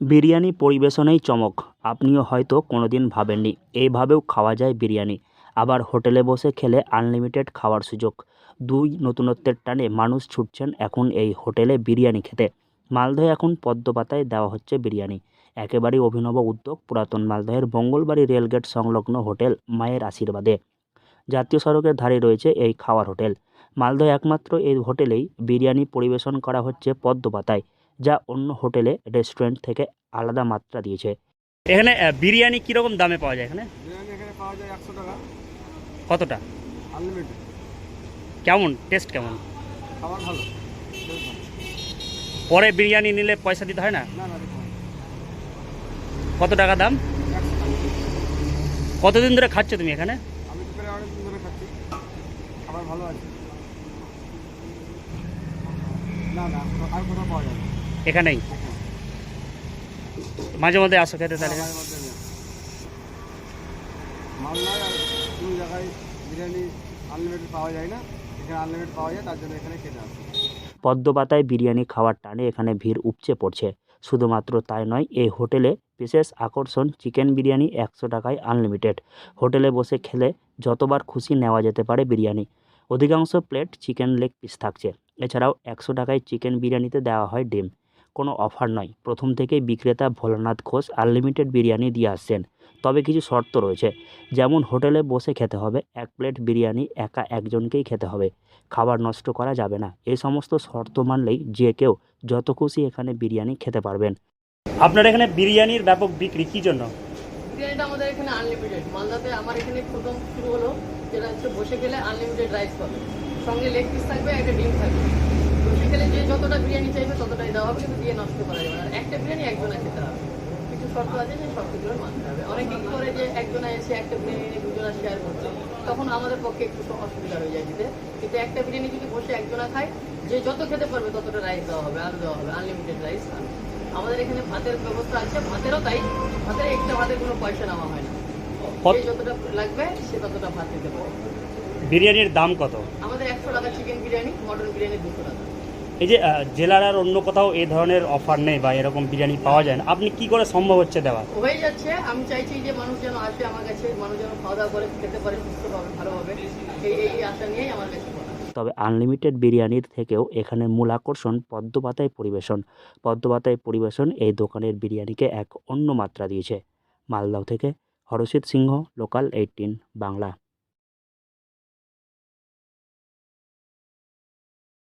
বিরিয়ানি পরিবেশনেই চমক। আপনিও হয়তো কোনোদিন ভাবেননি এইভাবেও খাওয়া যায় বিরিয়ানি। আবার হোটেলে বসে খেলে আনলিমিটেড খাওয়ার সুযোগ। দুই নতুনত্বের টানে মানুষ ছুটছেন এখন এই হোটেলে বিরিয়ানি খেতে। মালদহে এখন পদ্মপাতায় দেওয়া হচ্ছে বিরিয়ানি। একেবারেই অভিনব উদ্যোগ পুরাতন মালদহের মঙ্গলবাড়ি রেলগেট সংলগ্ন হোটেল মায়ের আশীর্বাদে। জাতীয় সড়কের ধারে রয়েছে এই খাওয়ার হোটেল। মালদহে একমাত্র এই হোটেলেই বিরিয়ানি পরিবেশন করা হচ্ছে পদ্মপাতায়, যা অন্য হোটেলে রেস্টুরেন্ট থেকে আলাদা মাত্রা দিয়েছে। এখানে বিরিয়ানি কীরকম দামে পাওয়া যায়? এখানে বিরিয়ানি এখানে পাওয়া যায় 100 টাকা কতটা? আনলিমিটেড। কেমন টেস্ট? কেমন? খাবার ভালো, বেশ ভালো। পরে বিরিয়ানি নিলে পয়সা দিতে হয় না? না না দেখুন, কত টাকা দাম? 100 টাকা। কতদিন ধরে খাচ্ছ তুমি এখানে? আমি তো প্রায় অনেকদিন ধরে খাচ্ছি, খাবার ভালো আছে। না না আর কোথাও পাওয়া যায় না এখানেই এখানে। মাঝে মধ্যে আসো খেতে তাহলে? মাঝে মধ্যে না। মালদায় আর কোনো জায়গায় বিরিয়ানি আনলিমিটেড পাওয়া যায় না, এখানে আনলিমিটেড পাওয়া যায়, তার জন্য এখানে খেতে আসে। পদ্মপাতায় বিরিয়ানি খাওয়ার টানে এখানে ভিড় উপচে পড়ছে। শুধুমাত্র তাই নয়, এই হোটেলে বিশেষ আকর্ষণ চিকেন বিরিয়ানি 100 টাকায় আনলিমিটেড। হোটেলে বসে খেলে যতবার খুশি নেওয়া যেতে পারে বিরিয়ানি। অধিকাংশ প্লেট চিকেন লেগ পিস থাকছে। এছাড়াও 100 টাকায় চিকেন বিরিয়ানিতে দেওয়া হয় ডিম। কোনো অফার নয়, প্রথম থেকেই বিক্রেতা ভোলানাথ ঘোষ আনলিমিটেড বিরিয়ানি দিয়ে আসছেন। তবে কিছু শর্ত রয়েছে, যেমন হোটেলে বসে খেতে হবে, 1 প্লেট বিরিয়ানি একা একজনকেই খেতে হবে, খাবার নষ্ট করা যাবে না। এই সমস্ত শর্ত মানলেই যে কেউ যত খুশি এখানে বিরিয়ানি খেতে পারবেন। আপনার এখানে বিরিয়ানির ব্যাপক বিক্রি কী জন্য? বিরিয়ানিটা আমাদের এখানে আনলিমিটেড। মালদাতে আমার এখানে প্রথম শুরু হলো, যেটা হচ্ছে বসে গেলে আনলিমিটেড রাইস পাবে, সঙ্গে লেগ পিস থাকবে, একটা ডিম থাকবে। বসে গেলে যে যতটা বিরিয়ানি চাইবে ততটাই দেওয়া হবে, কিন্তু দিয়ে নষ্ট করা যাবে না। আর একটা বিরিয়ানি একজনে খেতে হবে। কিছু শর্ত আছে, যে শর্তগুলো মানতে হবে। অনেকে কি করে যে একজনে এসে একটা বিরিয়ানি নিয়ে দুজনা শেয়ার করছে, তখন আমাদের পক্ষে একটু অসুবিধা হয়ে যায় দিতে। কিন্তু একটা বিরিয়ানি যদি বসে একজনা খায়, যে যত খেতে পারবে ততটা রাইস দেওয়া হবে, আলু দেওয়া হবে, আনলিমিটেড রাইস। আমাদের এখানে ভাতের ব্যবস্থা আছে, ভাতেরও তাই। ভাতের এক্সট্রা ভাতের কোনো পয়সা নেওয়া হয় না, যে যতটা লাগবে সে ততটা ভাত দিতে পারে। বিরিয়ানির দাম কত? আমাদের 100 টাকা চিকেন বিরিয়ানি, মটন বিরিয়ানি 200 টাকা। এই যে জেলার আর অন্য কোথাও এই ধরনের অফার নেই বা এরকম বিরিয়ানি পাওয়া যায় না, আপনি কি করে সম্ভব হচ্ছে দেওয়া? হয়ে যাচ্ছে। আমি চাইছি যে মানুষ যেন আসে আমার কাছে, মানুষ যেন খাওয়া দাওয়া করে খেতে পারে সুস্থভাবে, ভালোভাবে। এই আশা নিয়েই আমার কাছে বলা। তবে আনলিমিটেড বিরিয়ানির থেকেও এখানে মূল আকর্ষণ পদ্মপাতায় পরিবেশন। পদ্মপাতায় পরিবেশন এই দোকানের বিরিয়ানিকে এক অন্য মাত্রা দিয়েছে। মালদহ থেকে হরষিত সিংহ, লোকাল 18 বাংলা।